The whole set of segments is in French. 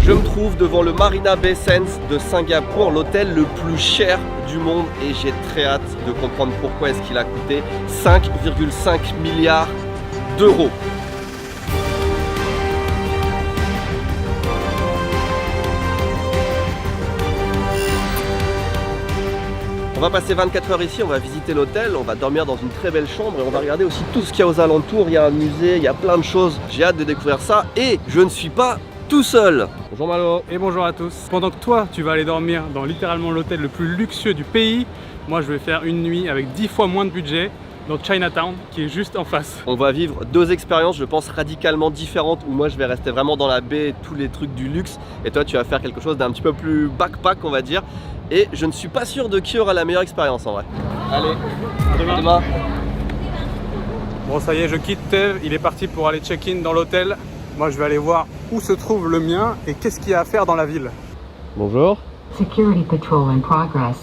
Je me trouve devant le Marina Bay Sands de Singapour, l'hôtel le plus cher du monde et j'ai très hâte de comprendre pourquoi est-ce qu'il a coûté 5,5 milliards d'euros. On va passer 24 heures ici, on va visiter l'hôtel, on va dormir dans une très belle chambre et on va regarder aussi tout ce qu'il y a aux alentours. Il y a un musée, il y a plein de choses. J'ai hâte de découvrir ça et je ne suis pas tout seul. Bonjour Malo. Et bonjour à tous. Pendant que toi, tu vas aller dormir dans littéralement l'hôtel le plus luxueux du pays, moi je vais faire une nuit avec 10 fois moins de budget dans Chinatown qui est juste en face. On va vivre deux expériences, je pense, radicalement différentes où moi je vais rester vraiment dans la baie, tous les trucs du luxe et toi tu vas faire quelque chose d'un petit peu plus backpack on va dire. Et je ne suis pas sûr de qui aura la meilleure expérience en vrai. Allez, à demain. Bon ça y est, je quitte Tev, il est parti pour aller check-in dans l'hôtel. Moi je vais aller voir où se trouve le mien et qu'est-ce qu'il y a à faire dans la ville. Bonjour. Security patrol in progress.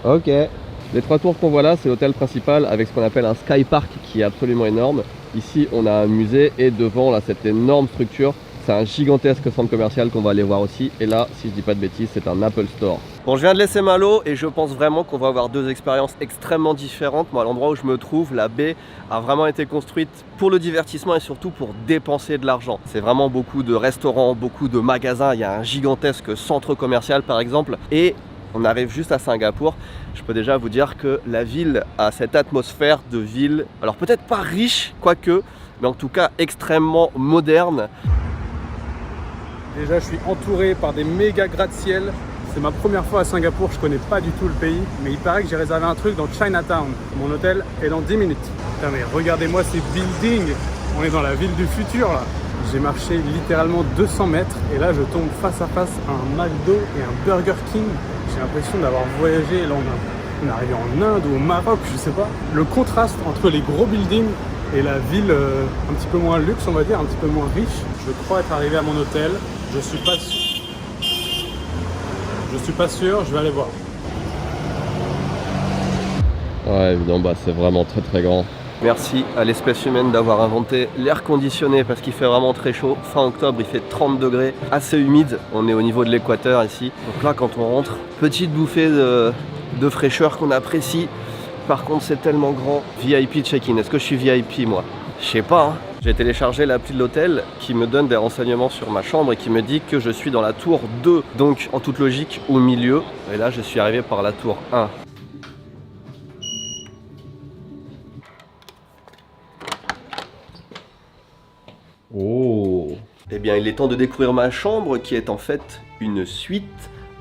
Ok. Les trois tours qu'on voit là, c'est l'hôtel principal avec ce qu'on appelle un Sky Park qui est absolument énorme. Ici, on a un musée et devant, là, cette énorme structure, c'est un gigantesque centre commercial qu'on va aller voir aussi. Et là, si je dis pas de bêtises, c'est un Apple Store. Bon, je viens de laisser Malo et je pense vraiment qu'on va avoir deux expériences extrêmement différentes. Moi, à l'endroit où je me trouve, la baie a vraiment été construite pour le divertissement et surtout pour dépenser de l'argent. C'est vraiment beaucoup de restaurants, beaucoup de magasins. Il y a un gigantesque centre commercial par exemple. Et on arrive juste à Singapour. Je peux déjà vous dire que la ville a cette atmosphère de ville, alors peut-être pas riche, quoique, mais en tout cas extrêmement moderne. Déjà je suis entouré par des méga gratte-ciel. C'est ma première fois à Singapour, je connais pas du tout le pays, mais il paraît que j'ai réservé un truc dans Chinatown. Mon hôtel est dans 10 minutes. Putain mais regardez-moi ces buildings, on est dans la ville du futur là. J'ai marché littéralement 200 mètres et là je tombe face à face à un McDo et un Burger King. J'ai l'impression d'avoir voyagé, là on est arrivé en Inde ou au Maroc, je sais pas. Le contraste entre les gros buildings et la ville un petit peu moins luxe on va dire, un petit peu moins riche. Je crois être arrivé à mon hôtel, je suis pas sûr, je vais aller voir. Ouais évidemment, c'est vraiment très très grand. Merci à l'espèce humaine d'avoir inventé l'air conditionné parce qu'il fait vraiment très chaud. Fin octobre, il fait 30 degrés, assez humide. On est au niveau de l'équateur ici. Donc là, quand on rentre, petite bouffée de fraîcheur qu'on apprécie. Par contre, c'est tellement grand. VIP check-in. Est-ce que je suis VIP moi? Je sais pas. Hein. J'ai téléchargé l'appli de l'hôtel qui me donne des renseignements sur ma chambre et qui me dit que je suis dans la tour 2. Donc, en toute logique, au milieu. Et là, je suis arrivé par la tour 1. Oh! Eh bien, il est temps de découvrir ma chambre qui est en fait une suite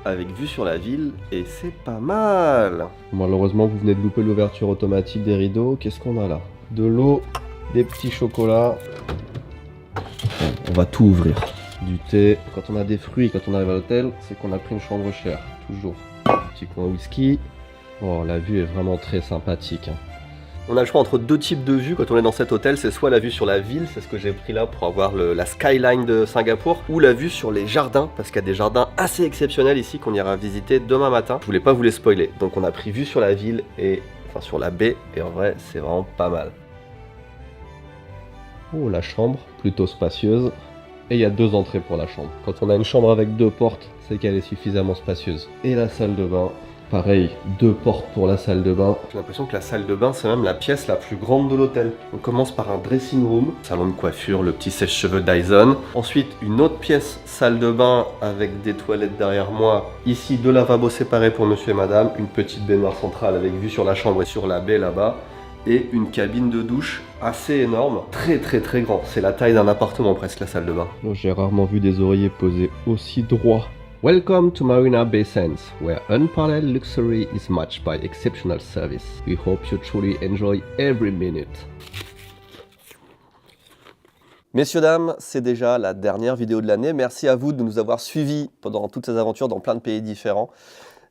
avec vue sur la ville et c'est pas mal. Malheureusement, vous venez de louper l'ouverture automatique des rideaux. Qu'est-ce qu'on a là? De l'eau, des petits chocolats. On va tout ouvrir. Du thé. Quand on a des fruits, quand on arrive à l'hôtel, c'est qu'on a pris une chambre chère. Toujours. Petit coin whisky. Oh, la vue est vraiment très sympathique. Hein. On a le choix entre deux types de vues quand on est dans cet hôtel, c'est soit la vue sur la ville, c'est ce que j'ai pris là pour avoir la skyline de Singapour, ou la vue sur les jardins, parce qu'il y a des jardins assez exceptionnels ici qu'on ira visiter demain matin. Je voulais pas vous les spoiler, donc on a pris vue sur la ville et enfin sur la baie, et en vrai c'est vraiment pas mal. Oh la chambre, plutôt spacieuse, et il y a deux entrées pour la chambre. Quand on a une chambre avec deux portes, c'est qu'elle est suffisamment spacieuse. Et la salle de bain. Pareil, deux portes pour la salle de bain. J'ai l'impression que la salle de bain, c'est même la pièce la plus grande de l'hôtel. On commence par un dressing room, salon de coiffure, le petit sèche-cheveux Dyson. Ensuite, une autre pièce, salle de bain avec des toilettes derrière moi. Ici, deux lavabos séparés pour monsieur et madame. Une petite baignoire centrale avec vue sur la chambre et sur la baie là-bas. Et une cabine de douche assez énorme, très très très grand. C'est la taille d'un appartement presque, la salle de bain. J'ai rarement vu des oreillers posés aussi droits. Welcome to Marina Bay Sands, where unparalleled luxury is matched by exceptional service. We hope you truly enjoy every minute. Messieurs, dames, c'est déjà la dernière vidéo de l'année. Merci à vous de nous avoir suivis pendant toutes ces aventures dans plein de pays différents.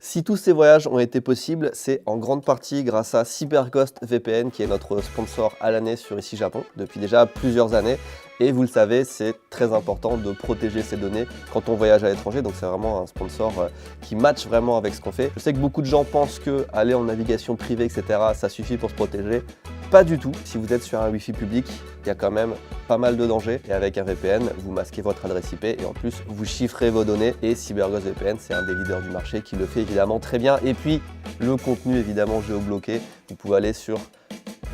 Si tous ces voyages ont été possibles, c'est en grande partie grâce à CyberGhost VPN qui est notre sponsor à l'année sur Ici Japon depuis déjà plusieurs années. Et vous le savez, c'est très important de protéger ses données quand on voyage à l'étranger. Donc c'est vraiment un sponsor qui match vraiment avec ce qu'on fait. Je sais que beaucoup de gens pensent que aller en navigation privée, etc., ça suffit pour se protéger. Pas du tout. Si vous êtes sur un Wi-Fi public, il y a quand même pas mal de dangers. Et avec un VPN, vous masquez votre adresse IP et en plus, vous chiffrez vos données. Et CyberGhost VPN, c'est un des leaders du marché qui le fait évidemment très bien. Et puis, le contenu évidemment géobloqué. Vous pouvez aller sur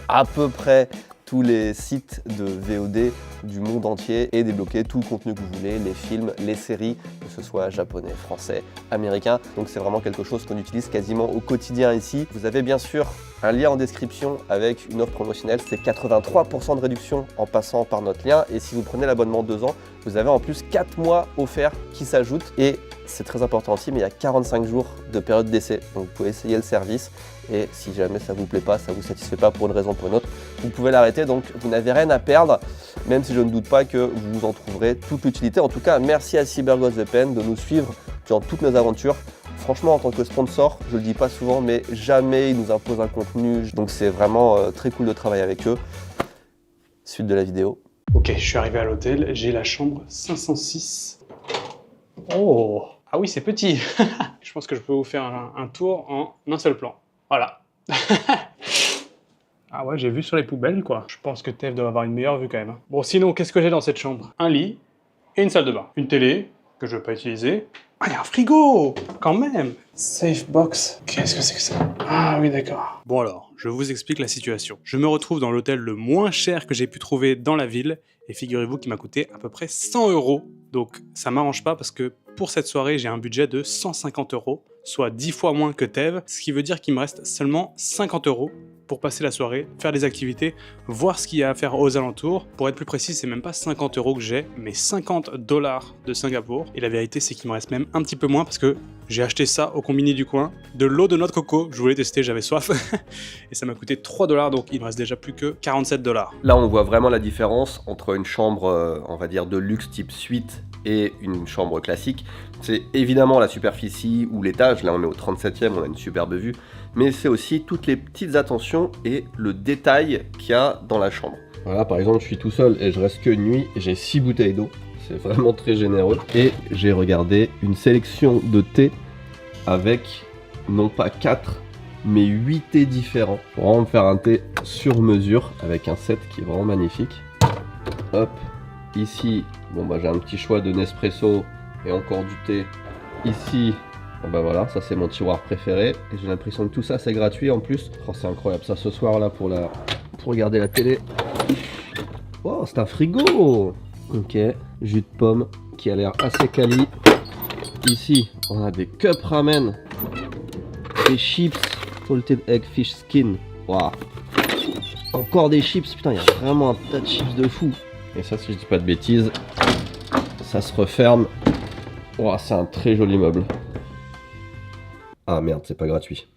à peu près tous les sites de VOD du monde entier et débloquer tout le contenu que vous voulez, les films, les séries, que ce soit japonais, français, américain. Donc c'est vraiment quelque chose qu'on utilise quasiment au quotidien ici. Vous avez bien sûr un lien en description avec une offre promotionnelle, c'est 83% de réduction en passant par notre lien. Et si vous prenez l'abonnement 2 ans, vous avez en plus 4 mois offerts qui s'ajoutent. Et c'est très important aussi, mais il y a 45 jours de période d'essai. Donc vous pouvez essayer le service. Et si jamais ça vous plaît pas, ça vous satisfait pas pour une raison ou pour une autre, vous pouvez l'arrêter. Donc vous n'avez rien à perdre, même si je ne doute pas que vous en trouverez toute l'utilité. En tout cas, merci à CyberGhost VPN de nous suivre durant toutes nos aventures. Franchement, en tant que sponsor, je le dis pas souvent, mais jamais ils nous imposent un contenu. Donc c'est vraiment très cool de travailler avec eux. Suite de la vidéo. Ok, je suis arrivé à l'hôtel, j'ai la chambre 506. Oh, ah oui, c'est petit. Je pense que je peux vous faire un tour en un seul plan. Voilà. Ah ouais, j'ai vu sur les poubelles, quoi. Je pense que Tev doit avoir une meilleure vue quand même. Bon, sinon, qu'est-ce que j'ai dans cette chambre? Un lit et une salle de bain. Une télé, que je vais pas utiliser. Ah, il y a un frigo, quand même. Safe box. Qu'est-ce que c'est que ça? Ah oui, d'accord. Bon alors, je vous explique la situation. Je me retrouve dans l'hôtel le moins cher que j'ai pu trouver dans la ville. Et figurez-vous qu'il m'a coûté à peu près 100 €. Donc ça m'arrange pas parce que pour cette soirée, j'ai un budget de 150 €, soit 10 fois moins que Tev, ce qui veut dire qu'il me reste seulement 50 € pour passer la soirée, faire des activités, voir ce qu'il y a à faire aux alentours. Pour être plus précis, c'est même pas 50 € que j'ai, mais 50 $ de Singapour. Et la vérité, c'est qu'il me reste même un petit peu moins parce que j'ai acheté ça au combini du coin, de l'eau de noix de coco, je voulais tester, j'avais soif, et ça m'a coûté 3 $, donc il me reste déjà plus que 47 $. Là, on voit vraiment la différence entre une chambre, on va dire, de luxe type suite et une chambre classique. C'est évidemment la superficie ou l'étage, là on est au 37e, on a une superbe vue, mais c'est aussi toutes les petites attentions et le détail qu'il y a dans la chambre. Voilà, par exemple, je suis tout seul et je reste qu'une nuit et j'ai 6 bouteilles d'eau. C'est vraiment très généreux. Et j'ai regardé une sélection de thés avec non pas 4, mais 8 thés différents. Pour vraiment me faire un thé sur mesure avec un set qui est vraiment magnifique. Hop, ici, bon bah j'ai un petit choix de Nespresso et encore du thé. Ici, bon bah voilà, ça c'est mon tiroir préféré. Et j'ai l'impression que tout ça c'est gratuit en plus. Oh, c'est incroyable ça ce soir là pour regarder la télé. Oh, c'est un frigo! Ok, jus de pomme qui a l'air assez quali. Ici, on a des cups ramen, des chips, salted egg fish skin. Waouh. Encore des chips, putain, il y a vraiment un tas de chips de fou. Et ça, si je dis pas de bêtises, ça se referme. Waouh, c'est un très joli meuble. Ah merde, c'est pas gratuit.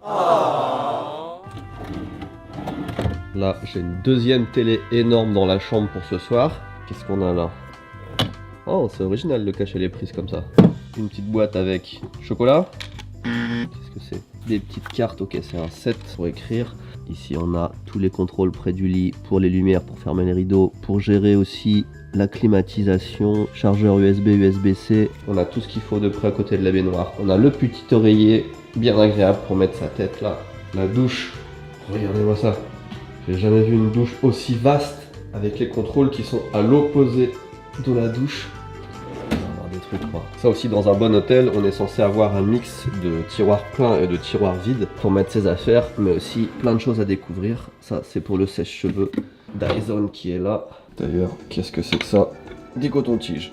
Là, j'ai une deuxième télé énorme dans la chambre pour ce soir. Qu'est-ce qu'on a là? Oh, c'est original de cacher les prises comme ça. Une petite boîte avec chocolat. Qu'est-ce que c'est? Des petites cartes, ok, c'est un set pour écrire. Ici, on a tous les contrôles près du lit pour les lumières, pour fermer les rideaux, pour gérer aussi la climatisation, chargeur USB, USB-C. On a tout ce qu'il faut de près à côté de la baignoire. On a le petit oreiller bien agréable pour mettre sa tête là. La douche, regardez-moi ça. J'ai jamais vu une douche aussi vaste avec les contrôles qui sont à l'opposé de la douche. On va avoir des trucs, quoi. Ça aussi, dans un bon hôtel, on est censé avoir un mix de tiroirs pleins et de tiroirs vides pour mettre ses affaires, mais aussi plein de choses à découvrir. Ça, c'est pour le sèche-cheveux Dyson qui est là. D'ailleurs, qu'est-ce que c'est que ça? Des cotons-tiges.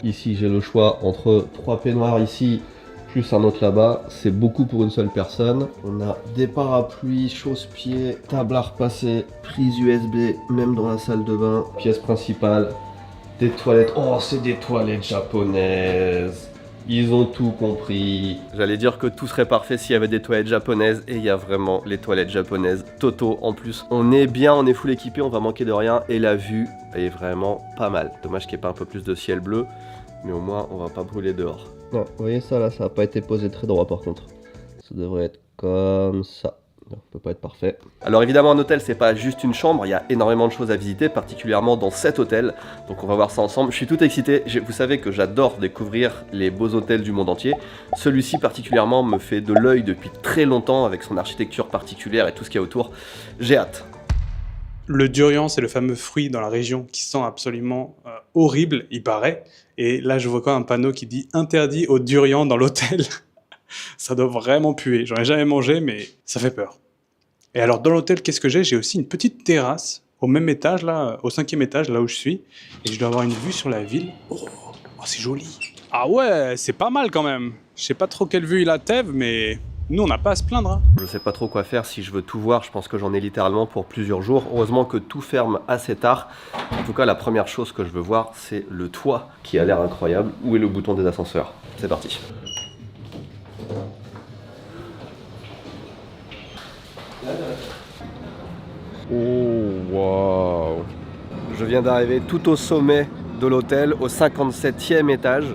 Ici, j'ai le choix entre 3 peignoirs ici, plus un autre là-bas. C'est beaucoup pour une seule personne. On a des parapluies, chausse-pieds, table à repasser, prise USB, même dans la salle de bain. Pièce principale, des toilettes. Oh, c'est des toilettes japonaises. Ils ont tout compris. J'allais dire que tout serait parfait s'il y avait des toilettes japonaises, et il y a vraiment les toilettes japonaises. Toto en plus. On est bien, on est full équipé, on va manquer de rien, et la vue est vraiment pas mal. Dommage qu'il n'y ait pas un peu plus de ciel bleu, mais au moins on va pas brûler dehors. Non, vous voyez ça là, ça n'a pas été posé très droit par contre. Ça devrait être comme ça. Non, ça peut pas être parfait. Alors évidemment, un hôtel, c'est pas juste une chambre, il y a énormément de choses à visiter, particulièrement dans cet hôtel. Donc on va voir ça ensemble. Je suis tout excité. Vous savez que j'adore découvrir les beaux hôtels du monde entier. Celui-ci particulièrement me fait de l'œil depuis très longtemps avec son architecture particulière et tout ce qu'il y a autour. J'ai hâte. Le durian, c'est le fameux fruit dans la région qui sent absolument horrible, il paraît. Et là, je vois quand un panneau qui dit « Interdit au durian dans l'hôtel ». Ça doit vraiment puer. J'en ai jamais mangé, mais ça fait peur. Et alors, dans l'hôtel, qu'est-ce que j'ai? J'ai aussi une petite terrasse au même étage, là, au 5e étage, là où je suis. Et je dois avoir une vue sur la ville. Oh, c'est joli. Ah ouais, c'est pas mal quand même. Je sais pas trop quelle vue il a, Thèves, mais nous, on n'a pas à se plaindre. Hein. Je sais pas trop quoi faire si je veux tout voir. Je pense que j'en ai littéralement pour plusieurs jours. Heureusement que tout ferme assez tard. En tout cas, la première chose que je veux voir, c'est le toit qui a l'air incroyable. Où est le bouton des ascenseurs? C'est parti. Oh, waouh! Je viens d'arriver tout au sommet de l'hôtel, au 57e étage.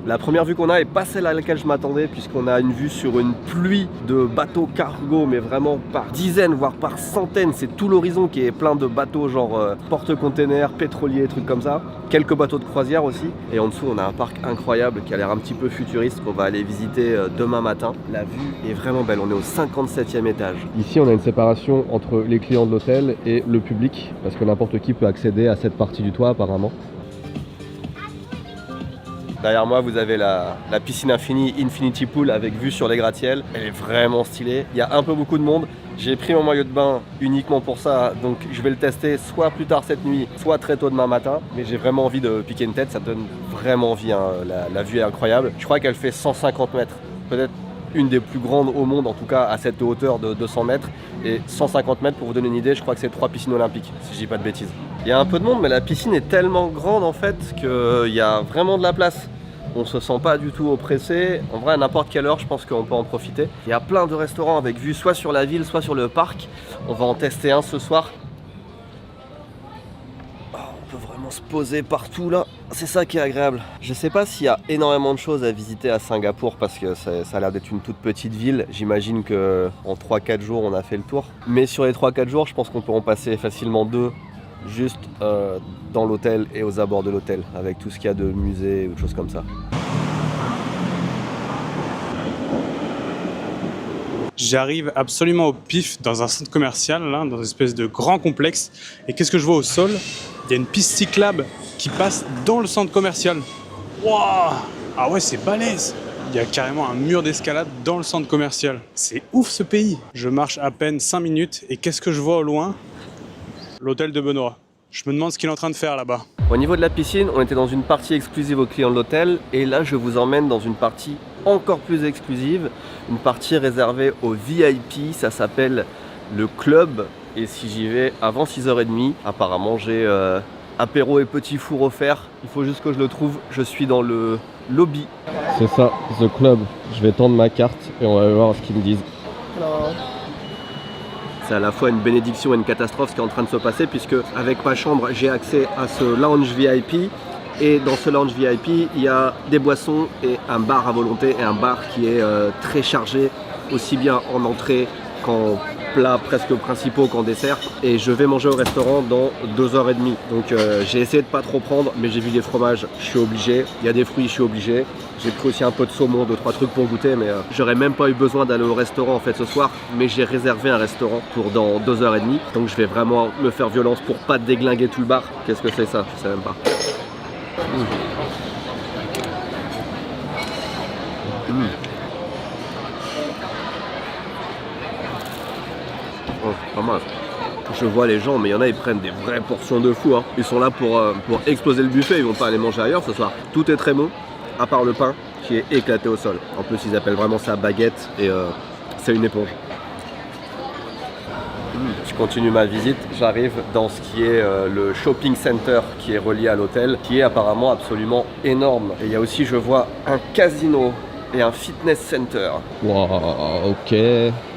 La première vue qu'on a est pas celle à laquelle je m'attendais, puisqu'on a une vue sur une pluie de bateaux cargo, mais vraiment par dizaines, voire par centaines. C'est tout l'horizon qui est plein de bateaux, genre porte-containers, pétroliers, trucs comme ça. Quelques bateaux de croisière aussi. Et en dessous, on a un parc incroyable qui a l'air un petit peu futuriste, qu'on va aller visiter demain matin. La vue est vraiment belle, on est au 57e étage. Ici, on a une séparation entre les clients de l'hôtel et le public, parce que n'importe qui peut accéder à cette partie du toit apparemment. Derrière moi, vous avez la piscine infinie Infinity Pool avec vue sur les gratte-ciels. Elle est vraiment stylée. Il y a un peu beaucoup de monde. J'ai pris mon maillot de bain uniquement pour ça, donc je vais le tester soit plus tard cette nuit, soit très tôt demain matin. Mais j'ai vraiment envie de piquer une tête, ça donne vraiment envie. Hein. La vue est incroyable. Je crois qu'elle fait 150 mètres. Peut-être une des plus grandes au monde, en tout cas à cette hauteur de 200 mètres. Et 150 mètres, pour vous donner une idée, je crois que c'est 3 piscines olympiques, si je dis pas de bêtises. Il y a un peu de monde, mais la piscine est tellement grande en fait qu'il y a vraiment de la place. On se sent pas du tout oppressé. En vrai, à n'importe quelle heure, je pense qu'on peut en profiter. Il y a plein de restaurants avec vue soit sur la ville, soit sur le parc. On va en tester un ce soir. Oh, on peut vraiment se poser partout là. C'est ça qui est agréable. Je sais pas s'il y a énormément de choses à visiter à Singapour parce que ça a l'air d'être une toute petite ville. J'imagine qu'en 3-4 jours, on a fait le tour. Mais sur les 3-4 jours, je pense qu'on peut en passer facilement 2. Juste dans l'hôtel et aux abords de l'hôtel, avec tout ce qu'il y a de musée ou de choses comme ça. J'arrive absolument au pif dans un centre commercial, là, dans une espèce de grand complexe. Et qu'est-ce que je vois au sol? Il y a une piste cyclable qui passe dans le centre commercial. Waouh! Ah ouais, c'est balèze! Il y a carrément un mur d'escalade dans le centre commercial. C'est ouf ce pays! Je marche à peine 5 minutes et qu'est-ce que je vois au loin? L'hôtel de Benoît. Je me demande ce qu'il est en train de faire là-bas. Au niveau de la piscine, on était dans une partie exclusive aux clients de l'hôtel. Et là, je vous emmène dans une partie encore plus exclusive. Une partie réservée aux VIP. Ça s'appelle le club. Et si j'y vais avant 6h30, apparemment j'ai apéro et petit four offert. Il faut juste que je le trouve. Je suis dans le lobby. C'est ça, The Club. Je vais tendre ma carte et on va voir ce qu'ils me disent. Hello. C'est à la fois une bénédiction et une catastrophe ce qui est en train de se passer, puisque avec ma chambre j'ai accès à ce lounge VIP, et dans ce lounge VIP il y a des boissons et un bar à volonté, et un bar qui est très chargé aussi bien en entrée qu'en plats presque principaux qu'en dessert. Et je vais manger au restaurant dans 2h30, donc j'ai essayé de pas trop prendre, mais j'ai vu des fromages, je suis obligé. Il y a des fruits, je suis obligé. J'ai pris aussi un peu de saumon, 2-3 trucs pour goûter, mais j'aurais même pas eu besoin d'aller au restaurant en fait ce soir. Mais j'ai réservé un restaurant pour dans 2h30, donc je vais vraiment me faire violence pour pas déglinguer tout le bar. Qu'est-ce que c'est ça? Je sais même pas. Oh, pas mal. Je vois les gens, mais il y en a, ils prennent des vraies portions de fou. Hein. Ils sont là pour exploser le buffet, ils vont pas aller manger ailleurs ce soir. Tout est très bon, à part le pain qui est éclaté au sol. En plus, ils appellent vraiment ça baguette et c'est une éponge. Je continue ma visite, j'arrive dans ce qui est le shopping center qui est relié à l'hôtel, qui est apparemment absolument énorme. Et il y a aussi, je vois, un casino et un fitness center. Wow, ok.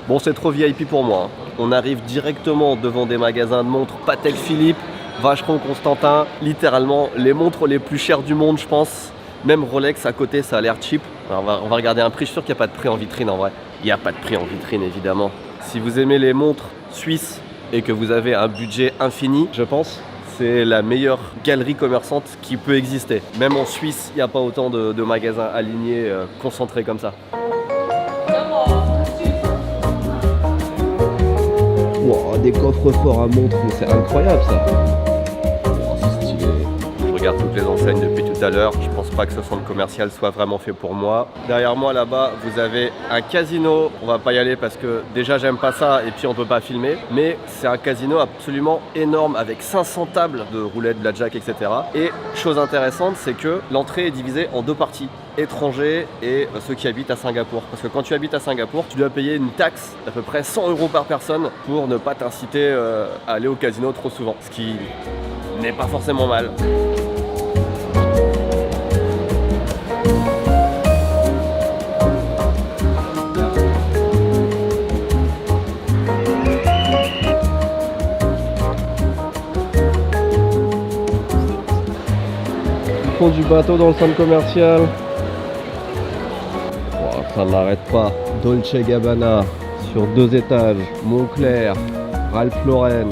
Bon, c'est trop VIP pour moi. Hein. On arrive directement devant des magasins de montres Patek Philippe, Vacheron Constantin, littéralement les montres les plus chères du monde, je pense. Même Rolex à côté, ça a l'air cheap. Alors on va regarder un prix, je suis sûr qu'il n'y a pas de prix en vitrine en vrai. Il n'y a pas de prix en vitrine évidemment. Si vous aimez les montres suisses et que vous avez un budget infini, je pense c'est la meilleure galerie commerçante qui peut exister. Même en Suisse, il n'y a pas autant de magasins alignés, concentrés comme ça. Wow, des coffres-forts à montres, mais c'est incroyable ça. Oh, c'est stylé. Je regarde toutes les enseignes depuis tout à l'heure. Je pense pas que ce centre commercial soit vraiment fait pour moi. Derrière moi là-bas, vous avez un casino. On va pas y aller parce que déjà j'aime pas ça et puis on peut pas filmer. Mais c'est un casino absolument énorme avec 500 tables de roulette, blackjack, etc. Et chose intéressante, c'est que l'entrée est divisée en deux parties. Étrangers et ceux qui habitent à Singapour. Parce que quand tu habites à Singapour, tu dois payer une taxe d'à peu près 100 € par personne pour ne pas t'inciter à aller au casino trop souvent. Ce qui n'est pas forcément mal. Ils font du bateau dans le centre commercial. Ça n'arrête pas. Dolce Gabbana sur 2 étages, Moncler, Ralph Lauren,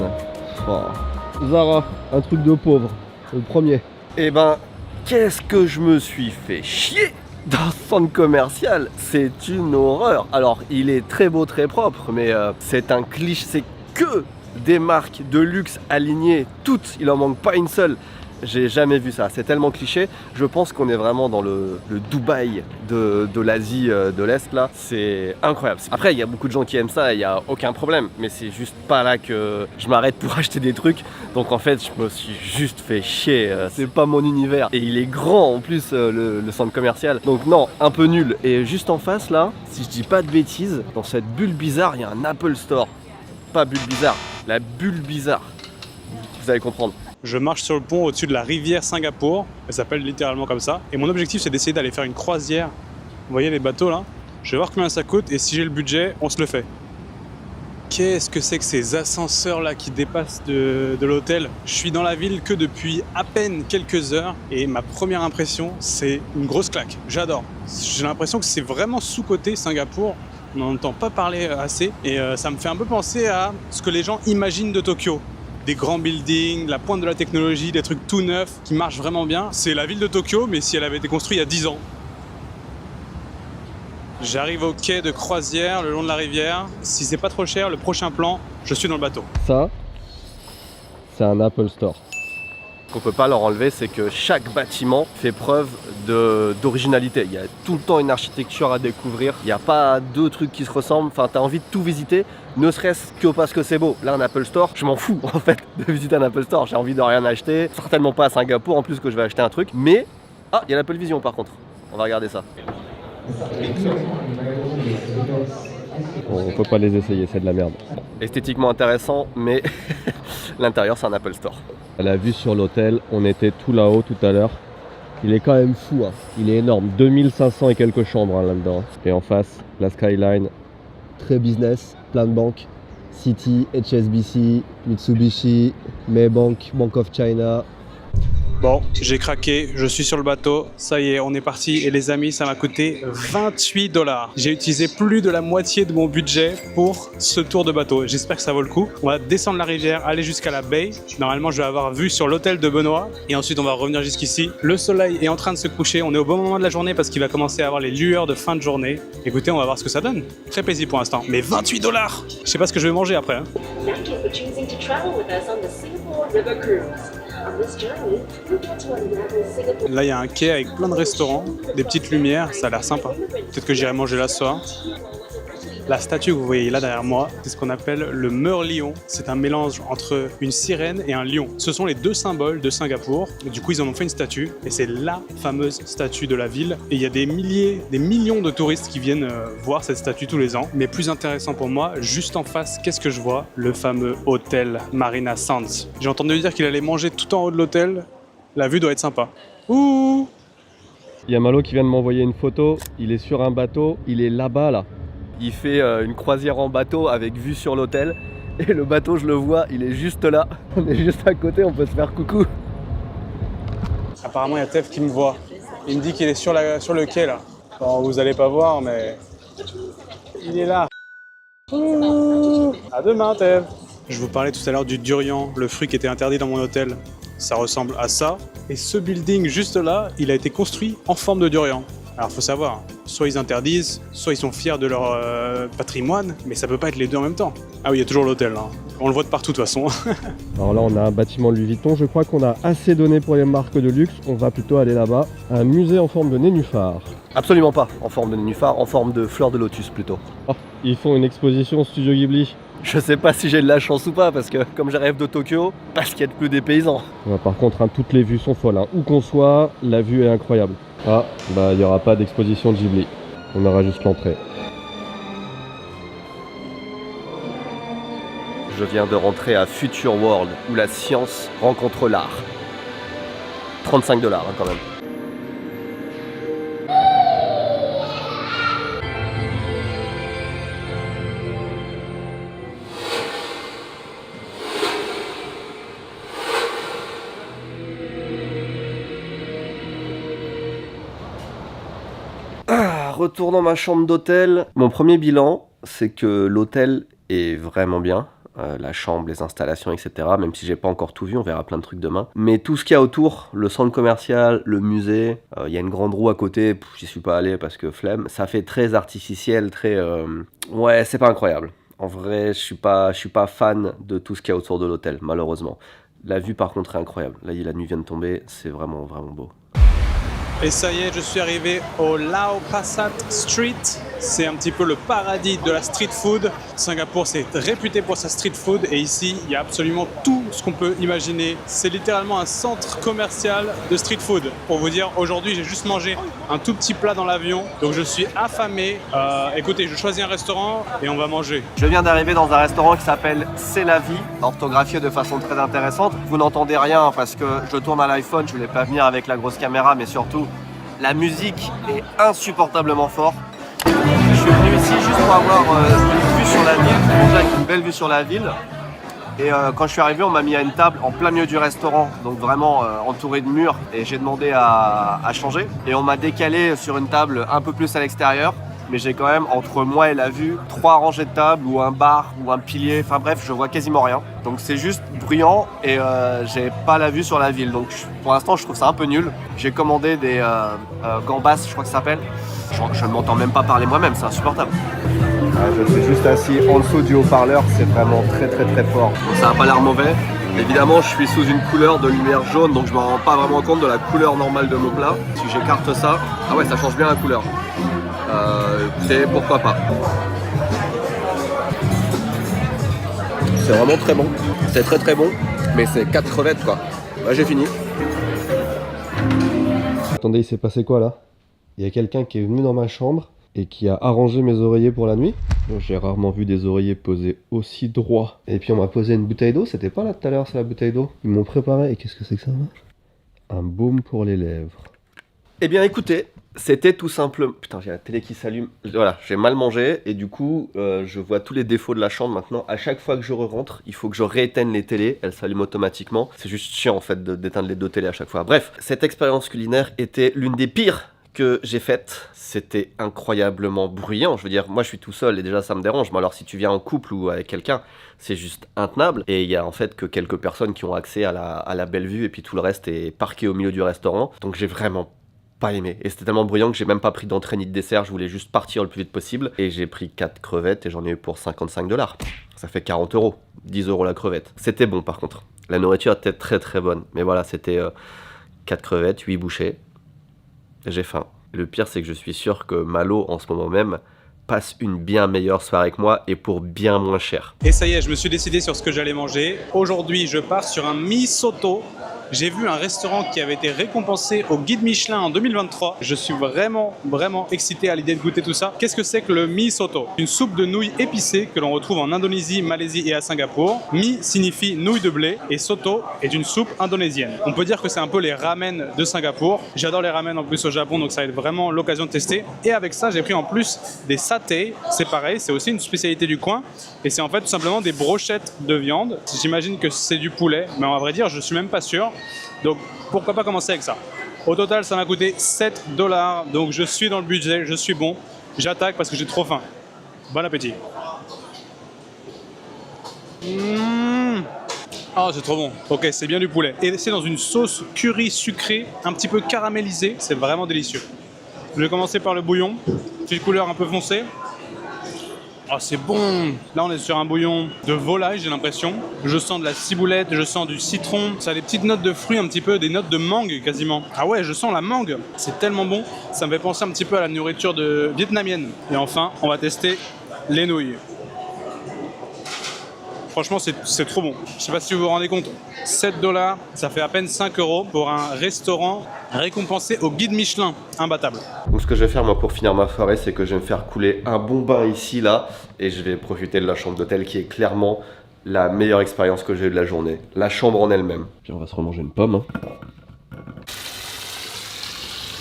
Zara, un truc de pauvre, le premier. Eh ben, qu'est-ce que je me suis fait chier dans ce centre commercial, c'est une horreur. Alors, il est très beau, très propre, mais c'est un cliché, c'est que des marques de luxe alignées, toutes, il en manque pas une seule. J'ai jamais vu ça, c'est tellement cliché. Je pense qu'on est vraiment dans le Dubaï de l'Asie de l'Est là. C'est incroyable. Après, il y a beaucoup de gens qui aiment ça, il n'y a aucun problème. Mais c'est juste pas là que je m'arrête pour acheter des trucs. Donc en fait, je me suis juste fait chier. C'est pas mon univers. Et il est grand en plus, le centre commercial. Donc non, un peu nul. Et juste en face là, si je dis pas de bêtises, dans cette bulle bizarre, il y a un Apple Store. Pas bulle bizarre, la bulle bizarre. Vous allez comprendre. Je marche sur le pont au-dessus de la rivière Singapour, elle s'appelle littéralement comme ça. Et mon objectif, c'est d'essayer d'aller faire une croisière. Vous voyez les bateaux là? Je vais voir combien ça coûte et si j'ai le budget, on se le fait. Qu'est-ce que c'est que ces ascenseurs là qui dépassent de l'hôtel? Je suis dans la ville que depuis à peine quelques heures et ma première impression, c'est une grosse claque. J'adore. J'ai l'impression que c'est vraiment sous-coté Singapour. On n'en entend pas parler assez et ça me fait un peu penser à ce que les gens imaginent de Tokyo. Des grands buildings, la pointe de la technologie, des trucs tout neufs qui marchent vraiment bien. C'est la ville de Tokyo, mais si elle avait été construite il y a 10 ans. J'arrive au quai de croisière le long de la rivière. Si c'est pas trop cher, le prochain plan, je suis dans le bateau. Ça, c'est un Apple Store. Qu'on peut pas leur enlever, c'est que chaque bâtiment fait preuve d'originalité. Il y a tout le temps une architecture à découvrir. Il n'y a pas deux trucs qui se ressemblent. Enfin, tu as envie de tout visiter, ne serait-ce que parce que c'est beau. Là, un Apple Store, je m'en fous en fait de visiter un Apple Store. J'ai envie de rien acheter. Certainement pas à Singapour, en plus que je vais acheter un truc. Mais, ah, il y a l'Apple Vision par contre. On va regarder ça. On peut pas les essayer, c'est de la merde. Esthétiquement intéressant, mais l'intérieur c'est un Apple Store. La vue sur l'hôtel, on était tout là-haut tout à l'heure. Il est quand même fou, hein. Il est énorme, 2500 et quelques chambres hein, là-dedans. Et en face, la skyline, très business, plein de banques. Citi, HSBC, Mitsubishi, Maybank, Bank of China. Bon, j'ai craqué, je suis sur le bateau, ça y est, on est parti et les amis, ça m'a coûté 28 $. J'ai utilisé plus de la moitié de mon budget pour ce tour de bateau. J'espère que ça vaut le coup. On va descendre la rivière, aller jusqu'à la baie. Normalement, je vais avoir vue sur l'hôtel de Benoît et ensuite on va revenir jusqu'ici. Le soleil est en train de se coucher, on est au bon moment de la journée parce qu'il va commencer à avoir les lueurs de fin de journée. Écoutez, on va voir ce que ça donne. Très paisible pour l'instant. Mais 28 $! Je sais pas ce que je vais manger après. Hein. Thank you for choosing to travel with us on the Singapore River Cruise. On this journey, you get to unravel Singapore. Là, il y a un quai avec plein de restaurants, des petites lumières, ça a l'air sympa. Peut-être que j'irai manger là ce soir. La statue que vous voyez là derrière moi, c'est ce qu'on appelle le Meurlion. C'est un mélange entre une sirène et un lion. Ce sont les deux symboles de Singapour. Du coup, ils en ont fait une statue et c'est la fameuse statue de la ville. Et il y a des millions de touristes qui viennent voir cette statue tous les ans. Mais plus intéressant pour moi, juste en face, qu'est-ce que je vois? Le fameux hôtel Marina Sands. J'ai entendu dire qu'il allait manger tout en haut de l'hôtel. La vue doit être sympa. Ouh! Il y a Malo qui vient de m'envoyer une photo. Il est sur un bateau. Il est là-bas, là. Il fait une croisière en bateau avec vue sur l'hôtel. Et le bateau, je le vois, il est juste là. On est juste à côté, on peut se faire coucou. Apparemment, il y a Tev qui me voit. Il me dit qu'il est sur le quai, là. Bon, vous allez pas voir, mais... il est là. Ouh. À demain, Tev. Je vous parlais tout à l'heure du durian, le fruit qui était interdit dans mon hôtel. Ça ressemble à ça. Et ce building juste là, il a été construit en forme de durian. Alors faut savoir, soit ils interdisent, soit ils sont fiers de leur patrimoine, mais ça peut pas être les deux en même temps. Ah oui, il y a toujours l'hôtel, hein. On le voit de partout de toute façon. Alors là, on a un bâtiment Louis Vuitton. Je crois qu'on a assez donné pour les marques de luxe. On va plutôt aller là-bas. Un musée en forme de nénuphar. Absolument pas en forme de nénuphar, en forme de fleur de lotus plutôt. Oh, ils font une exposition Studio Ghibli. Je sais pas si j'ai de la chance ou pas, parce que comme je rêve de Tokyo, parce qu'il y a plus des paysans. Ouais, par contre, hein, toutes les vues sont folles. Hein. Où qu'on soit, la vue est incroyable. Ah, bah il n'y aura pas d'exposition Ghibli. On aura juste l'entrée. Je viens de rentrer à Future World, où la science rencontre l'art. 35 $ hein, quand même. Retour dans ma chambre d'hôtel. Mon premier bilan, c'est que l'hôtel est vraiment bien. La chambre, les installations, etc. Même si j'ai pas encore tout vu, on verra plein de trucs demain. Mais tout ce qu'il y a autour, le centre commercial, le musée, il y a une grande roue à côté, j'y suis pas allé parce que flemme. Ça fait très artificiel, très... Ouais, c'est pas incroyable. En vrai, je suis pas fan de tout ce qu'il y a autour de l'hôtel, malheureusement. La vue par contre est incroyable. Là, la nuit vient de tomber, c'est vraiment, vraiment beau. Et ça y est, je suis arrivé au Lau Pasat Street. C'est un petit peu le paradis de la street food. Singapour, c'est réputé pour sa street food. Et ici, il y a absolument tout ce qu'on peut imaginer. C'est littéralement un centre commercial de street food. Pour vous dire, aujourd'hui, j'ai juste mangé un tout petit plat dans l'avion. Donc, je suis affamé. Écoutez, je choisis un restaurant et on va manger. Je viens d'arriver dans un restaurant qui s'appelle C'est la vie, orthographié de façon très intéressante. Vous n'entendez rien parce que je tourne à l'iPhone, je voulais pas venir avec la grosse caméra, mais surtout, la musique est insupportablement forte. Je suis venu ici juste pour avoir une vue sur la ville, déjà avec une belle vue sur la ville. Et quand je suis arrivé, on m'a mis à une table en plein milieu du restaurant, donc vraiment entouré de murs, et j'ai demandé à changer. Et on m'a décalé sur une table un peu plus à l'extérieur, mais j'ai quand même entre moi et la vue 3 rangées de tables ou un bar ou un pilier, enfin bref, je vois quasiment rien. Donc c'est juste bruyant et j'ai pas la vue sur la ville, donc pour l'instant je trouve ça un peu nul. J'ai commandé des gambas, je crois que ça s'appelle. Je ne m'entends même pas parler moi-même, c'est insupportable. Je suis juste assis en dessous du haut-parleur, c'est vraiment très très très fort. Ça n'a pas l'air mauvais. Évidemment, je suis sous une couleur de lumière jaune, donc je me rends pas vraiment compte de la couleur normale de mon plat. Si j'écarte ça, ah ouais, ça change bien la couleur. C'est pourquoi pas. C'est vraiment très bon. C'est très très bon, mais c'est 4 crevettes quoi. Ouais, j'ai fini. Attendez, il s'est passé quoi là? Il y a quelqu'un qui est venu dans ma chambre et qui a arrangé mes oreillers pour la nuit. J'ai rarement vu des oreillers posés aussi droits. Et puis on m'a posé une bouteille d'eau, c'était pas là tout à l'heure, c'est la bouteille d'eau. Ils m'ont préparé, et qu'est-ce que c'est que ça là? Un baume pour les lèvres. Eh bien écoutez, c'était tout simplement... Putain, j'ai la télé qui s'allume. Voilà, j'ai mal mangé et du coup, je vois tous les défauts de la chambre maintenant. À chaque fois que je rentre, il faut que je rééteigne les télés. Elles s'allument automatiquement. C'est juste chiant en fait d'éteindre les 2 télés à chaque fois. Bref, cette expérience culinaire était l'une des pires que j'ai faite. C'était incroyablement bruyant. Je veux dire, moi je suis tout seul et déjà ça me dérange. Mais alors si tu viens en couple ou avec quelqu'un, c'est juste intenable. Et il y a en fait que quelques personnes qui ont accès à la belle vue et puis tout le reste est parqué au milieu du restaurant. Donc j'ai vraiment pas aimé. Et c'était tellement bruyant que j'ai même pas pris d'entrée ni de dessert. Je voulais juste partir le plus vite possible. Et j'ai pris 4 crevettes et j'en ai eu pour 55 $. Ça fait 40 €. 10 € la crevette. C'était bon par contre. La nourriture était très très bonne. Mais voilà, c'était 4 crevettes, 8 bouchées. J'ai faim. Le pire, c'est que je suis sûr que Malo, en ce moment même, passe une bien meilleure soirée que moi et pour bien moins cher. Et ça y est, je me suis décidé sur ce que j'allais manger. Aujourd'hui, je pars sur un mi soto. J'ai vu un restaurant qui avait été récompensé au guide Michelin en 2023. Je suis vraiment excité à l'idée de goûter tout ça. Qu'est-ce que c'est que le mi soto? Une soupe de nouilles épicée que l'on retrouve en Indonésie, Malaisie et à Singapour. Mi signifie nouilles de blé et soto est une soupe indonésienne. On peut dire que c'est un peu les ramen de Singapour. J'adore les ramen en plus au Japon, donc ça va être vraiment l'occasion de tester. Et avec ça, j'ai pris en plus des satés. C'est pareil, c'est aussi une spécialité du coin. Et c'est en fait tout simplement des brochettes de viande. J'imagine que c'est du poulet, mais à vrai dire, je suis même pas sûr. Donc pourquoi pas commencer avec ça. Au total, ça m'a coûté 7 $. Donc je suis dans le budget, je suis bon. J'attaque parce que j'ai trop faim. Bon appétit. Oh, c'est trop bon. Ok, c'est bien du poulet. Et c'est dans une sauce curry sucrée, un petit peu caramélisée. C'est vraiment délicieux. Je vais commencer par le bouillon. Petite couleur un peu foncée. Oh, c'est bon! Là, on est sur un bouillon de volaille, j'ai l'impression. Je sens de la ciboulette, je sens du citron. Ça a des petites notes de fruits un petit peu, des notes de mangue quasiment. Ah ouais, je sens la mangue. C'est tellement bon. Ça me fait penser un petit peu à la nourriture vietnamienne. Et enfin, on va tester les nouilles. Franchement, c'est trop bon. Je sais pas si vous vous rendez compte. 7 $, ça fait à peine 5 € pour un restaurant récompensé au guide Michelin. Imbattable. Donc ce que je vais faire moi pour finir ma soirée, c'est que je vais me faire couler un bon bain ici, là, et je vais profiter de la chambre d'hôtel qui est clairement la meilleure expérience que j'ai eue de la journée. La chambre en elle-même. Puis on va se remanger une pomme. Hein.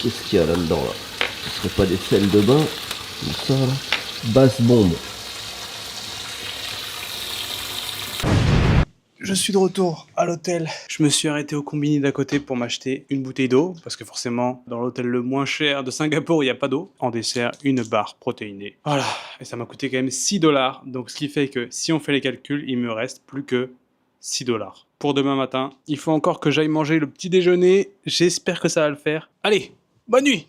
Qu'est-ce qu'il y a là-dedans là? Ce serait pas des sels de bain? Comme ça là. Basse bombe. Je suis de retour à l'hôtel. Je me suis arrêté au combini d'à côté pour m'acheter une bouteille d'eau, parce que forcément, dans l'hôtel le moins cher de Singapour, il n'y a pas d'eau. En dessert, une barre protéinée. Voilà, et ça m'a coûté quand même 6 $, donc ce qui fait que si on fait les calculs, il me reste plus que 6 $. Pour demain matin, il faut encore que j'aille manger le petit déjeuner. J'espère que ça va le faire. Allez, bonne nuit!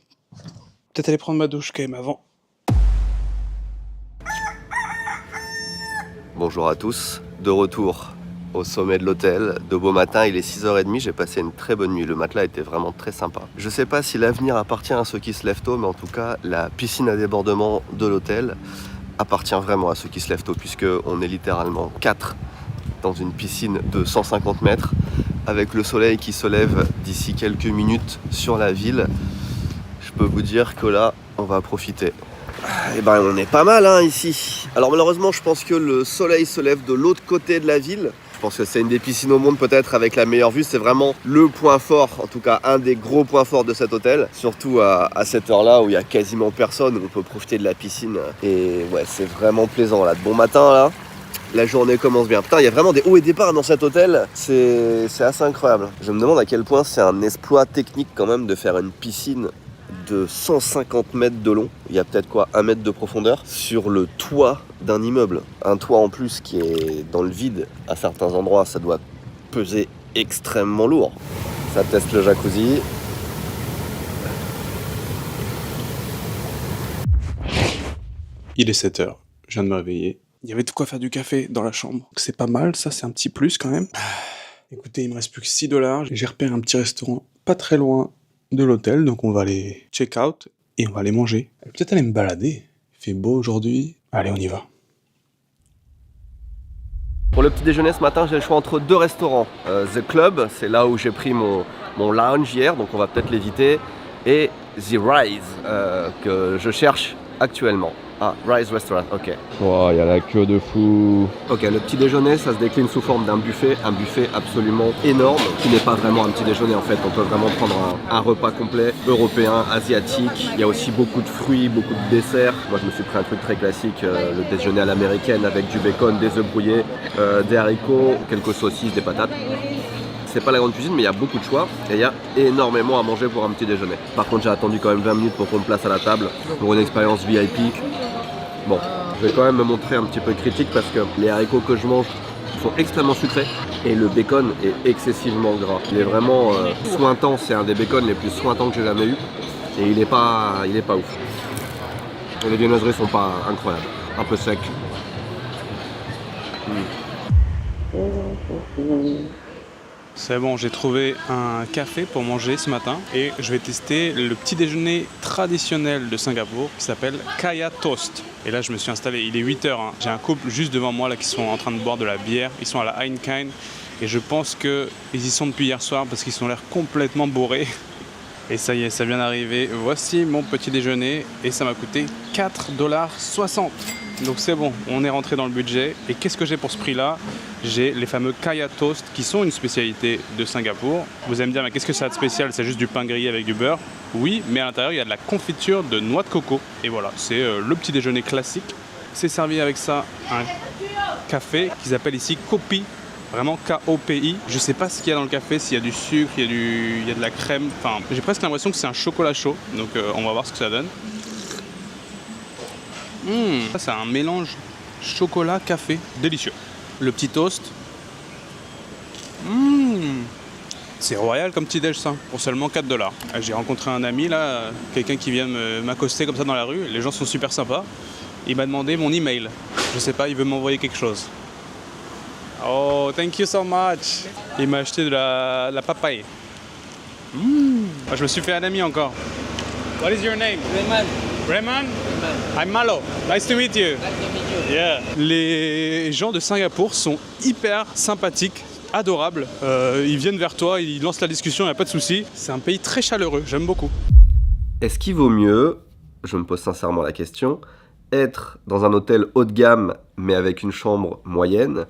Peut-être aller prendre ma douche quand même avant. Bonjour à tous, de retour au sommet de l'hôtel. De beau matin, il est 6h30, j'ai passé une très bonne nuit. Le matelas était vraiment très sympa. Je sais pas si l'avenir appartient à ceux qui se lèvent tôt, mais en tout cas, la piscine à débordement de l'hôtel appartient vraiment à ceux qui se lèvent tôt, puisque on est littéralement 4 dans une piscine de 150 mètres, avec le soleil qui se lève d'ici quelques minutes sur la ville. Je peux vous dire que là, on va profiter. Eh ben, on est pas mal hein, ici. Alors malheureusement, je pense que le soleil se lève de l'autre côté de la ville. Je pense que c'est une des piscines au monde peut-être avec la meilleure vue. C'est vraiment le point fort, en tout cas un des gros points forts de cet hôtel. Surtout à cette heure-là où il y a quasiment personne, où on peut profiter de la piscine. Et ouais, c'est vraiment plaisant là. De bon matin là, la journée commence bien. Putain, il y a vraiment des hauts et des bas dans cet hôtel. C'est assez incroyable. Je me demande à quel point c'est un exploit technique quand même de faire une piscine de 150 mètres de long, il y a peut-être quoi, 1 mètre de profondeur, sur le toit d'un immeuble. Un toit en plus qui est dans le vide. À certains endroits, ça doit peser extrêmement lourd. Ça teste le jacuzzi. Il est 7 h, je viens de me réveiller. Il y avait de quoi faire du café dans la chambre. C'est pas mal, ça c'est un petit plus quand même. Écoutez, il me reste plus que 6 $. J'ai repéré un petit restaurant pas très loin de l'hôtel, donc on va aller check out et on va aller manger. Peut-être aller me balader. Il fait beau aujourd'hui. Allez, on y va. Pour le petit déjeuner ce matin, j'ai le choix entre 2 restaurants. The Club, c'est là où j'ai pris mon lounge hier, donc on va peut-être l'éviter. Et The Rise, que je cherche actuellement. Ah, Rise Restaurant, ok. Oh, il y a la queue de fou. Ok, le petit déjeuner, ça se décline sous forme d'un buffet, un buffet absolument énorme, qui n'est pas vraiment un petit déjeuner en fait. On peut vraiment prendre un repas complet, européen, asiatique. Il y a aussi beaucoup de fruits, beaucoup de desserts. Moi, je me suis pris un truc très classique, le déjeuner à l'américaine avec du bacon, des œufs brouillés, des haricots, quelques saucisses, des patates. C'est pas la grande cuisine, mais il y a beaucoup de choix et il y a énormément à manger pour un petit déjeuner. Par contre, j'ai attendu quand même 20 minutes pour qu'on me place à la table pour une expérience VIP. Bon, je vais quand même me montrer un petit peu critique parce que les haricots que je mange sont extrêmement sucrés et le bacon est excessivement gras. Il est vraiment sointant, c'est un des bacons les plus sointants que j'ai jamais eu et il est pas ouf. Et les viennoiseries sont pas incroyables, un peu sec. C'est bon, j'ai trouvé un café pour manger ce matin et je vais tester le petit déjeuner traditionnel de Singapour qui s'appelle Kaya Toast. Et là, je me suis installé, il est 8 h. Hein. J'ai un couple juste devant moi là qui sont en train de boire de la bière. Ils sont à la Heineken et je pense qu'ils y sont depuis hier soir parce qu'ils ont l'air complètement bourrés. Et ça y est, ça vient d'arriver. Voici mon petit déjeuner et ça m'a coûté 4,60 $. Donc c'est bon, on est rentré dans le budget. Et qu'est-ce que j'ai pour ce prix-là? J'ai les fameux Kaya Toast qui sont une spécialité de Singapour. Vous allez me dire, mais qu'est-ce que ça a de spécial? C'est juste du pain grillé avec du beurre? Oui, mais à l'intérieur, il y a de la confiture de noix de coco. Et voilà, c'est le petit déjeuner classique. C'est servi avec ça un café qu'ils appellent ici Kopi. Vraiment K-O-P-I. Je sais pas ce qu'il y a dans le café, s'il y a du sucre, il y a de la crème. Enfin, j'ai presque l'impression que c'est un chocolat chaud. Donc on va voir ce que ça donne. Ça c'est un mélange chocolat-café délicieux. Le petit toast. C'est royal comme petit déj ça, pour seulement 4 $. J'ai rencontré un ami là, quelqu'un qui vient m'accoster comme ça dans la rue, les gens sont super sympas. Il m'a demandé mon email. Je sais pas, il veut m'envoyer quelque chose. Oh, thank you so much. Il m'a acheté de la papaye. Je me suis fait un ami encore. What is your name? Raymond. Raymond? I'm Malo. Nice to meet you. Yeah. Les gens de Singapour sont hyper sympathiques, adorables. Ils viennent vers toi, ils lancent la discussion, il n'y a pas de souci. C'est un pays très chaleureux, j'aime beaucoup. Est-ce qu'il vaut mieux, je me pose sincèrement la question, être dans un hôtel haut de gamme mais avec une chambre moyenne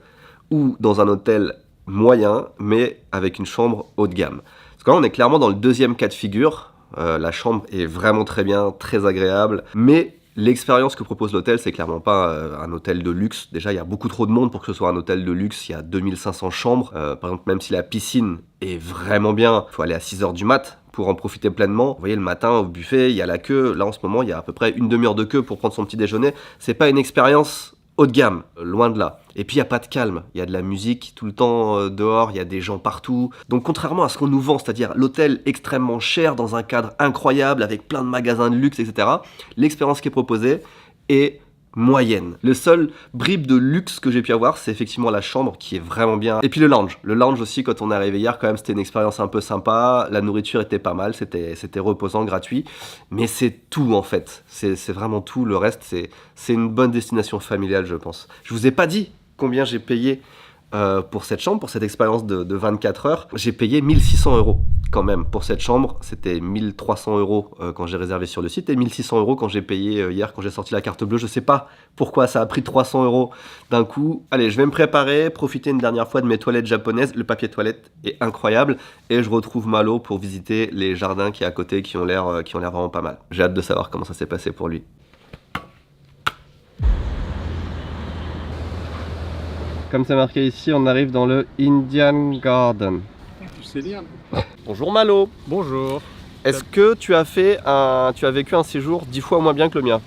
ou dans un hôtel moyen mais avec une chambre haut de gamme? Parce que là on est clairement dans le deuxième cas de figure. La chambre est vraiment très bien, très agréable, mais l'expérience que propose l'hôtel, c'est clairement pas un hôtel de luxe. Déjà, il y a beaucoup trop de monde pour que ce soit un hôtel de luxe. Il y a 2500 chambres. Par exemple, même si la piscine est vraiment bien, il faut aller à 6h du mat pour en profiter pleinement. Vous voyez, le matin, au buffet, il y a la queue. Là, en ce moment, il y a à peu près une demi-heure de queue pour prendre son petit déjeuner. C'est pas une expérience haut de gamme, loin de là. Et puis il n'y a pas de calme, il y a de la musique tout le temps dehors, il y a des gens partout. Donc contrairement à ce qu'on nous vend, c'est-à-dire l'hôtel extrêmement cher dans un cadre incroyable avec plein de magasins de luxe, etc., l'expérience qui est proposée est moyenne. Le seul bribe de luxe que j'ai pu avoir, c'est effectivement la chambre qui est vraiment bien. Et puis le lounge. Le lounge aussi, quand on est arrivé hier, quand même, c'était une expérience un peu sympa. La nourriture était pas mal, c'était reposant, gratuit. Mais c'est tout en fait. C'est vraiment tout. Le reste, c'est une bonne destination familiale, je pense. Je vous ai pas dit combien j'ai payé pour cette chambre, pour cette expérience de 24 heures. J'ai payé 1600 € quand même pour cette chambre. C'était 1300 € quand j'ai réservé sur le site et 1600 € quand j'ai payé hier, quand j'ai sorti la carte bleue. Je sais pas pourquoi ça a pris 300 € d'un coup. Allez, je vais me préparer, profiter une dernière fois de mes toilettes japonaises. Le papier toilette est incroyable et je retrouve Malo pour visiter les jardins qui est à côté, qui ont l'air vraiment pas mal. J'ai hâte de savoir comment ça s'est passé pour lui. Comme c'est marqué ici, on arrive dans le Indian Garden. Tu sais lire? Bonjour Malo. Bonjour. Est-ce que tu as vécu un séjour 10 fois moins bien que le mien?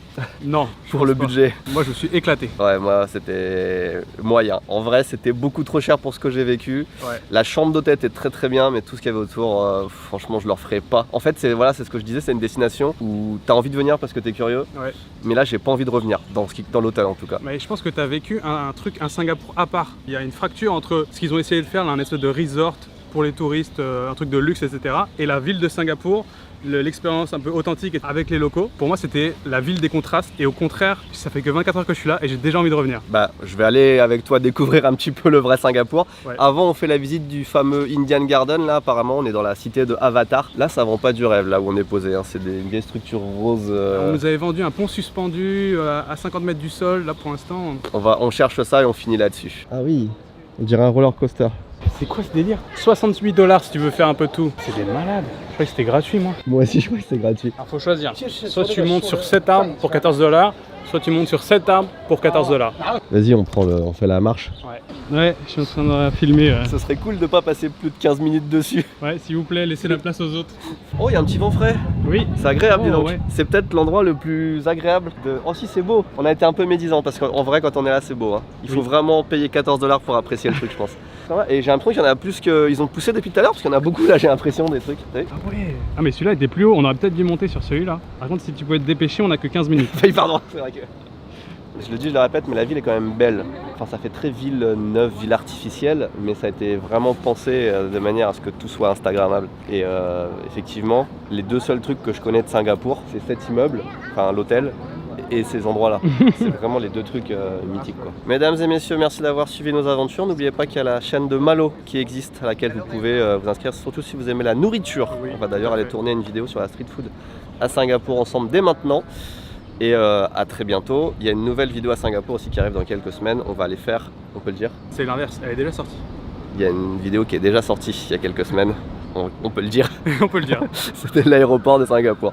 Non. Pour le budget. Moi je me suis éclaté. Ouais, moi c'était moyen. En vrai, c'était beaucoup trop cher pour ce que j'ai vécu. Ouais. La chambre d'hôtel était très très bien, mais tout ce qu'il y avait autour, franchement, je le referais pas. En fait, c'est ce que je disais, c'est une destination où tu as envie de venir parce que tu es curieux. Ouais. Mais là, j'ai pas envie de revenir, dans l'hôtel en tout cas. Mais je pense que tu as vécu un Singapour à part. Il y a une fracture entre ce qu'ils ont essayé de faire, là, un espèce de resort pour les touristes, un truc de luxe, etc. et la ville de Singapour, l'expérience un peu authentique avec les locaux. Pour moi, c'était la ville des contrastes et au contraire, ça fait que 24 heures que je suis là et j'ai déjà envie de revenir. Bah, je vais aller avec toi découvrir un petit peu le vrai Singapour. Ouais. Avant, on fait la visite du fameux Indian Garden. Là, apparemment, on est dans la cité de Avatar. Là, ça vend pas du rêve, là où on est posé. Hein. C'est une vieille structure rose. On nous avait vendu un pont suspendu à 50 mètres du sol. Là, pour l'instant, on cherche ça et on finit là-dessus. Ah oui, on dirait un roller coaster. C'est quoi ce délire? 68 $ si tu veux faire un peu tout. C'est des malades. Je croyais que c'était gratuit, moi. Moi aussi, je croyais que c'était gratuit. Alors, faut choisir. Soit tu montes sur 7 arbres pour 14 $, soit tu montes sur 7 arbres pour 14 $. Vas-y, on fait la marche. Ouais, je suis en train de filmer. Ce serait cool de pas passer plus de 15 minutes dessus. Ouais, s'il vous plaît, laissez la place aux autres. Oh, il y a un petit vent frais. Oui. C'est agréable, dis donc. Ouais. C'est peut-être l'endroit le plus agréable de... Oh si, c'est beau. On a été un peu médisant parce qu'en vrai, quand on est là, c'est beau. Hein. Il faut vraiment payer 14 $ pour apprécier le truc, je pense. Et j'ai l'impression qu'il y en a plus qu'ils ont poussé depuis tout à l'heure parce qu'il y en a beaucoup là, j'ai l'impression, des trucs. Ah ouais. Ah mais celui-là était plus haut, on aurait peut-être dû monter sur celui-là. Par contre, si tu pouvais te dépêcher, on a que 15 minutes. Pardon, c'est vrai que... Je le dis, je le répète, mais la ville est quand même belle. Enfin, ça fait très ville neuve, ville artificielle, mais ça a été vraiment pensé de manière à ce que tout soit instagrammable. Et effectivement, les deux seuls trucs que je connais de Singapour, c'est cet immeuble, enfin l'hôtel, et ces endroits-là. C'est vraiment les deux trucs mythiques, quoi. Mesdames et messieurs, merci d'avoir suivi nos aventures. N'oubliez pas qu'il y a la chaîne de Malo qui existe, à laquelle vous pouvez vous inscrire, surtout si vous aimez la nourriture. Oui, on va d'ailleurs aller tourner une vidéo sur la street food à Singapour ensemble dès maintenant. Et à très bientôt. Il y a une nouvelle vidéo à Singapour aussi qui arrive dans quelques semaines. On va aller faire, on peut le dire? C'est l'inverse, elle est déjà sortie. Il y a une vidéo qui est déjà sortie il y a quelques semaines. On peut le dire. On peut le dire. C'était l'aéroport de Singapour.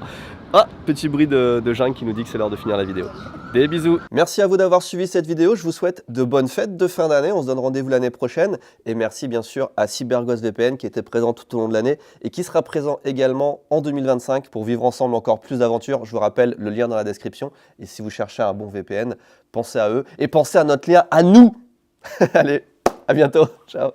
Ah, petit bruit de jungle qui nous dit que c'est l'heure de finir la vidéo. Des bisous. Merci à vous d'avoir suivi cette vidéo. Je vous souhaite de bonnes fêtes de fin d'année. On se donne rendez-vous l'année prochaine. Et merci bien sûr à CyberGhost VPN qui était présent tout au long de l'année et qui sera présent également en 2025 pour vivre ensemble encore plus d'aventures. Je vous rappelle le lien dans la description. Et si vous cherchez un bon VPN, pensez à eux et pensez à notre lien à nous. Allez, à bientôt. Ciao.